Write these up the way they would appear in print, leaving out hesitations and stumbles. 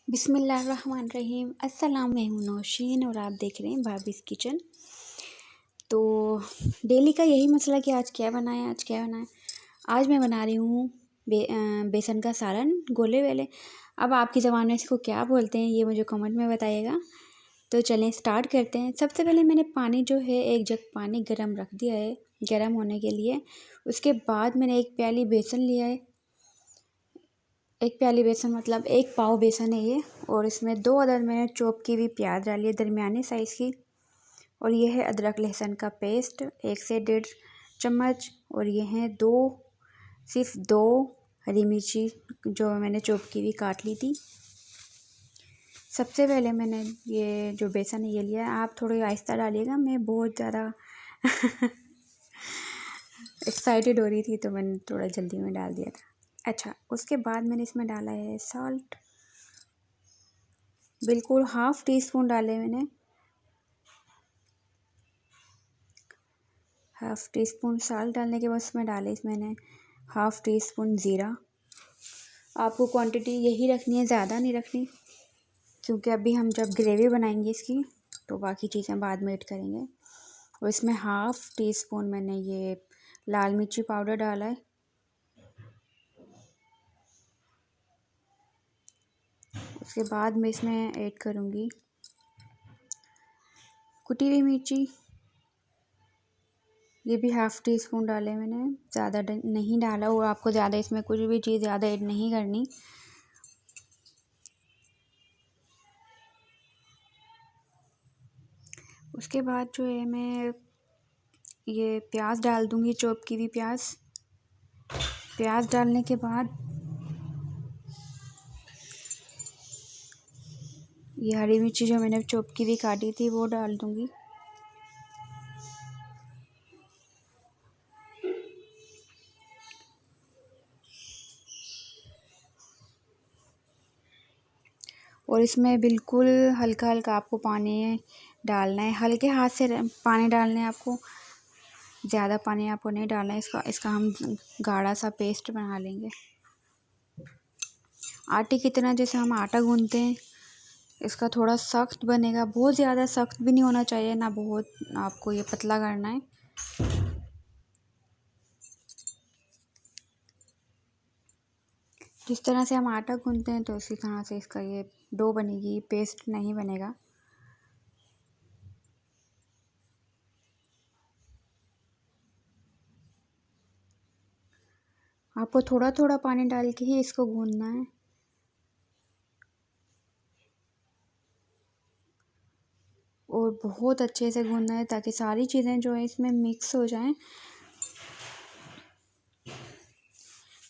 बिस्मिल्लाहिर्रहमानिर्रहीम। अस्सलाम, मैं हूँ नौशीन और आप देख रहे हैं भाभीज़ किचन। तो डेली का यही मसला कि आज क्या बनाएं आज क्या बनाएं। आज मैं बना रही हूँ बेसन का सालन, गोले वेले। अब आपकी ज़बान में इसको क्या बोलते हैं ये मुझे कमेंट में बताइएगा। तो चलें स्टार्ट करते हैं। सबसे पहले मैंने पानी जो है, एक जग पानी गर्म रख दिया है गर्म होने के लिए। उसके बाद मैंने एक प्याली बेसन लिया है। एक प्याली बेसन मतलब एक पाव बेसन है ये। और इसमें 2 अदद मैंने चॉप की हुई प्याज डाली है दरमियानी साइज़ की। और ये है अदरक लहसुन का पेस्ट 1 से 1.5 चम्मच। और ये हैं सिर्फ दो हरी मिर्ची जो मैंने चॉप की हुई काट ली थी। सबसे पहले मैंने ये जो बेसन है ये लिया है। आप थोड़ी आहिस्ता डालिएगा, मैं बहुत ज़्यादा एक्साइटेड हो रही थी तो मैंने थोड़ा जल्दी में डाल दिया था। अच्छा, उसके बाद मैंने इसमें डाला है सॉल्ट, बिल्कुल ½ टीस्पून डाले मैंने। ½ टीस्पून सॉल्ट डालने के बाद इसमें डाले मैंने ½ टीस्पून ज़ीरा। आपको क्वांटिटी यही रखनी है, ज़्यादा नहीं रखनी, क्योंकि अभी हम जब ग्रेवी बनाएंगे इसकी तो बाकी चीज़ें बाद में ऐड करेंगे। और इसमें ½ टीस्पून मैंने ये लाल मिर्ची पाउडर डाला है। उसके बाद मैं इसमें ऐड करूँगी कुटी हुई मिर्ची, ये भी ½ टीस्पून डाले मैंने, ज़्यादा नहीं डाला। और आपको ज़्यादा इसमें कुछ भी चीज़ ज़्यादा ऐड नहीं करनी। उसके बाद जो है मैं ये प्याज डाल दूँगी, चॉप की हुई प्याज डालने के बाद ये हरी मिर्ची जो मैंने चॉप की हुई काटी थी वो डाल दूँगी। और इसमें बिल्कुल हल्का हल्का आपको पानी डालना है, हल्के हाथ से पानी डालना है आपको, ज़्यादा पानी आपको नहीं डालना है। इसका हम गाढ़ा सा पेस्ट बना लेंगे। आटे की तरह जैसे हम आटा गूंथते हैं, इसका थोड़ा सख्त बनेगा, बहुत ज़्यादा सख्त भी नहीं होना चाहिए ना बहुत आपको ये पतला करना है। जिस तरह से हम आटा गूंथते हैं तो उसी तरह से इसका ये डो बनेगी, पेस्ट नहीं बनेगा। आपको थोड़ा थोड़ा पानी डाल के ही इसको गूंथना है। और बहुत अच्छे से गूंथना है ताकि सारी चीज़ें जो है इसमें मिक्स हो जाएं।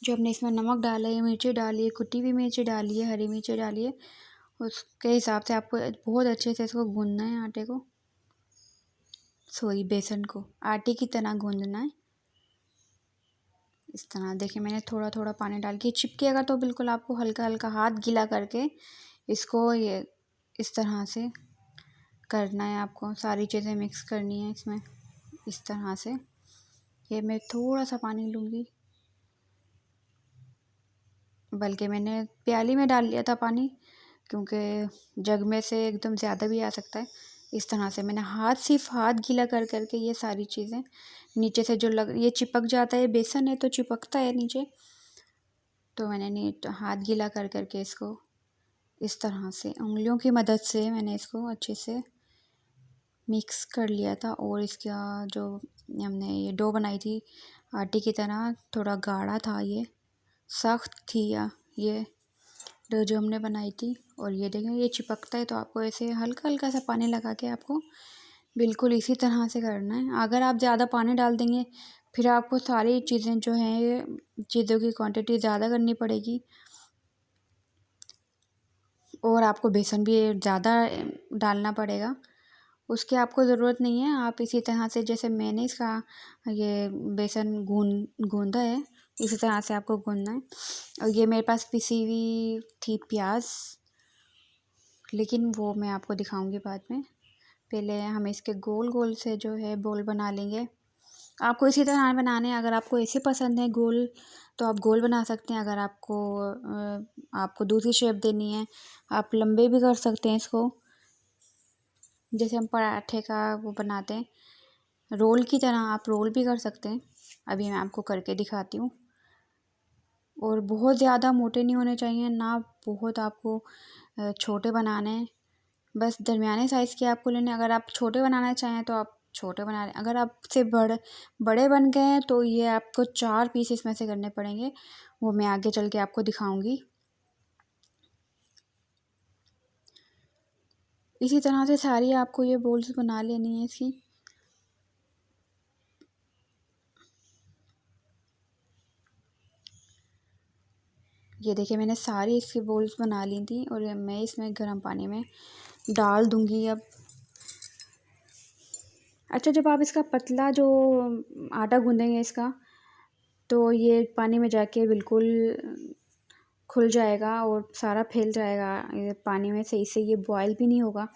जो हमने इसमें नमक डाला है, मिर्ची डाली है, कुटी हुई मिर्ची डाली है, हरी मिर्ची डाली है, उसके हिसाब से आपको बहुत अच्छे से इसको गूंथना है। आटे को बेसन को आटे की तरह गूंथना है। इस तरह देखिए मैंने थोड़ा थोड़ा पानी डाल के, चिपकेगा तो बिल्कुल आपको हल्का हल्का हाथ गीला करके इसको ये इस तरह से करना है। आपको सारी चीज़ें मिक्स करनी है इसमें इस तरह से। ये मैं थोड़ा सा पानी लूँगी, बल्कि मैंने प्याली में डाल लिया था पानी, क्योंकि जग में से एकदम ज़्यादा भी आ सकता है। इस तरह से मैंने सिर्फ हाथ गीला कर करके ये सारी चीज़ें नीचे से जो ये चिपक जाता है, बेसन है तो चिपकता है नीचे, तो मैंने हाथ गीला कर करके इसको इस तरह से उंगलियों की मदद से मैंने इसको अच्छे से मिक्स कर लिया था। और इसका जो हमने ये डो बनाई थी आटे की तरह, थोड़ा गाढ़ा था, ये सख्त थी ये डो जो हमने बनाई थी। और ये देखें ये चिपकता है, तो आपको ऐसे हल्का हल्का सा पानी लगा के आपको बिल्कुल इसी तरह से करना है। अगर आप ज़्यादा पानी डाल देंगे फिर आपको सारी चीज़ें जो हैं ये चीज़ों की क्वांटिटी ज़्यादा करनी पड़ेगी और आपको बेसन भी ज़्यादा डालना पड़ेगा। उसकी आपको ज़रूरत नहीं है। आप इसी तरह से जैसे मैंने इसका ये बेसन गूंदा है, इसी तरह से आपको गूंदना है। और ये मेरे पास पिसी हुई थी प्याज, लेकिन वो मैं आपको दिखाऊंगी बाद में। पहले हम इसके गोल गोल से जो है बोल बना लेंगे। आपको इसी तरह नान बनाने हैं। अगर आपको ऐसे पसंद है गोल, तो आप गोल बना सकते हैं। अगर आपको दूसरी शेप देनी है, आप लंबे भी कर सकते हैं इसको, जैसे हम पराठे का वो बनाते हैं रोल की तरह, आप रोल भी कर सकते हैं। अभी मैं आपको करके दिखाती हूँ। और बहुत ज़्यादा मोटे नहीं होने चाहिए ना, बहुत आपको छोटे बनाने हैं, बस दरमियाने साइज़ के आपको लेने। अगर आप छोटे बनाना चाहें तो आप छोटे बना लें। अगर आपसे बड़े बन गए हैं तो ये आपको 4 पीस इसमें से करने पड़ेंगे, वो मैं आगे चल के आपको दिखाऊंगी। इसी तरह से सारी आपको ये बोल्स बना लेनी है इसकी। ये देखिए मैंने सारी इसकी बोल्स बना ली थी और मैं इसमें गर्म पानी में डाल दूंगी अब। अच्छा, जब आप इसका पतला जो आटा गूंदेंगे इसका, तो ये पानी में जाके बिल्कुल खुल जाएगा और सारा फैल जाएगा ये पानी में, सही से ये बॉयल भी नहीं होगा।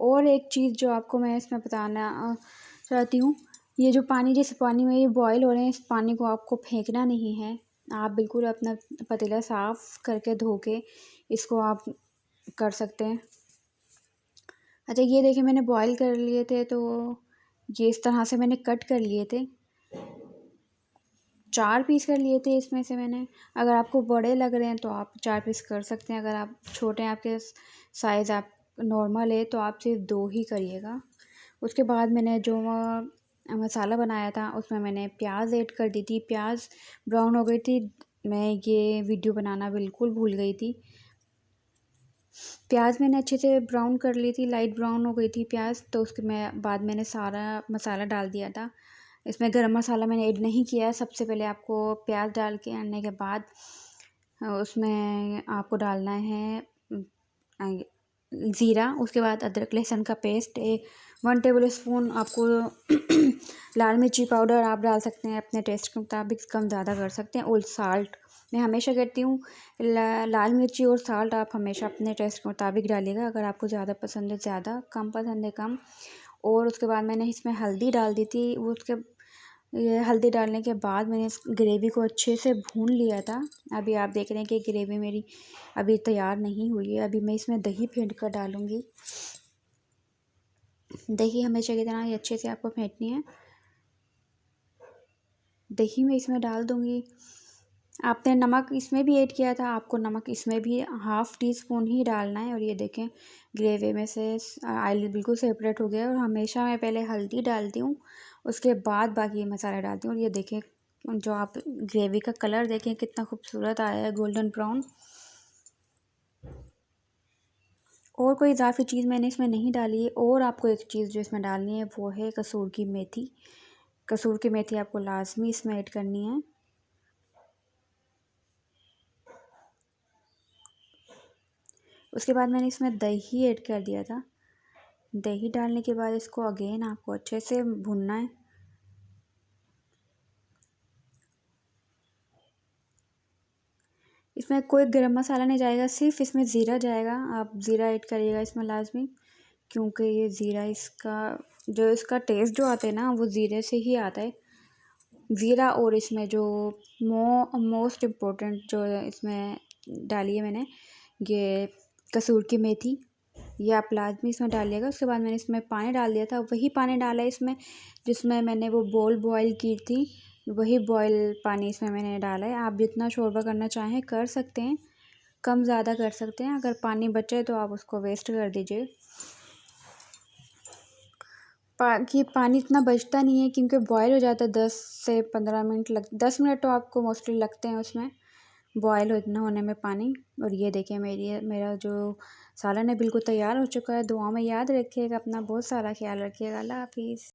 और एक चीज़ जो आपको मैं इसमें बताना चाहती हूँ, ये जो पानी, जिस पानी में ये बॉयल हो रहे हैं, इस पानी को आपको फेंकना नहीं है। आप बिल्कुल अपना पतीला साफ़ करके धो के इसको आप कर सकते हैं। अच्छा, ये देखिए मैंने बॉयल कर लिए थे, तो ये इस तरह से मैंने कट कर लिए थे, 4 पीस कर लिए थे इसमें से मैंने। अगर आपको बड़े लग रहे हैं तो आप 4 पीस कर सकते हैं। अगर आप छोटे हैं, आपके साइज़ आप नॉर्मल है, तो आप सिर्फ 2 ही करिएगा। उसके बाद मैंने जो मसाला बनाया था उसमें मैंने प्याज ऐड कर दी थी। प्याज ब्राउन हो गई थी, मैं ये वीडियो बनाना बिल्कुल भूल गई थी। प्याज मैंने अच्छे से ब्राउन कर ली थी, लाइट ब्राउन हो गई थी प्याज, तो उसके बाद मैंने सारा मसाला डाल दिया था। इसमें गरम मसाला मैंने ऐड नहीं किया। सबसे पहले आपको प्याज डाल के आने के बाद उसमें आपको डालना है ज़ीरा, उसके बाद अदरक लहसुन का पेस्ट, 1 टेबल स्पून आपको लाल मिर्ची पाउडर आप डाल सकते हैं, अपने टेस्ट के मुताबिक कम ज़्यादा कर सकते हैं। और साल्ट, मैं हमेशा कहती हूँ लाल मिर्ची और साल्ट आप हमेशा अपने टेस्ट के मुताबिक डालिएगा। अगर आपको ज़्यादा पसंद है ज़्यादा, कम पसंद है कम। और उसके बाद मैंने इसमें हल्दी डाल दी थी। ये हल्दी डालने के बाद मैंने इस ग्रेवी को अच्छे से भून लिया था। अभी आप देख रहे हैं कि ग्रेवी मेरी अभी तैयार नहीं हुई है। अभी मैं इसमें दही फेंट कर डालूँगी। दही हमेशा की तरह ही अच्छे से आपको फेंटनी है। दही मैं इसमें डाल दूँगी। आपने नमक इसमें भी ऐड किया था, आपको नमक इसमें भी 1/2 टीस्पून ही डालना है। और ये देखें ग्रेवी में से ऑयल बिल्कुल सेपरेट हो गया। और हमेशा मैं पहले हल्दी डालती हूँ, उसके बाद बाकी मसाला डालती हूँ। और ये देखें जो आप ग्रेवी का कलर देखें कितना खूबसूरत आया है, गोल्डन ब्राउन। और कोई इजाफी चीज़ मैंने इसमें नहीं डाली है। और आपको एक चीज़ जो इसमें डालनी है वो है कसूर की मेथी। कसूर की मेथी आपको लाजमी इसमें ऐड करनी है। उसके बाद मैंने इसमें दही ऐड कर दिया था। दही डालने के बाद इसको अगेन आपको अच्छे से भूनना है। इसमें कोई गरम मसाला नहीं जाएगा, सिर्फ इसमें ज़ीरा जाएगा। आप ज़ीरा ऐड करिएगा इसमें लाजमी, क्योंकि ये ज़ीरा इसका टेस्ट जो आता है ना, वो ज़ीरे से ही आता है। ज़ीरा, और इसमें जो मोस्ट इम्पोर्टेंट जो इसमें डाली है मैंने, ये कसूर की मेथी, ये आप लाजमी इसमें डालिएगा। उसके बाद मैंने इसमें पानी डाल दिया था, वही पानी डाला है इसमें जिसमें मैंने वो बोल बॉयल की थी, वही बॉयल पानी इसमें मैंने डाला है। आप जितना शोरबा करना चाहें कर सकते हैं, कम ज़्यादा कर सकते हैं। अगर पानी बचे तो आप उसको वेस्ट कर दीजिए। पानी इतना बचता नहीं है, क्योंकि बॉयल हो जाता है 10 से 15 मिनट 10 मिनट तो आपको मोस्टली लगते हैं उसमें बॉयल होने में पानी। और ये देखिए मेरा जो सालन है बिल्कुल तैयार हो चुका है। दुआ में याद रखिएगा, अपना बहुत सारा ख्याल रखिएगा। अल्लाह हाफिज़।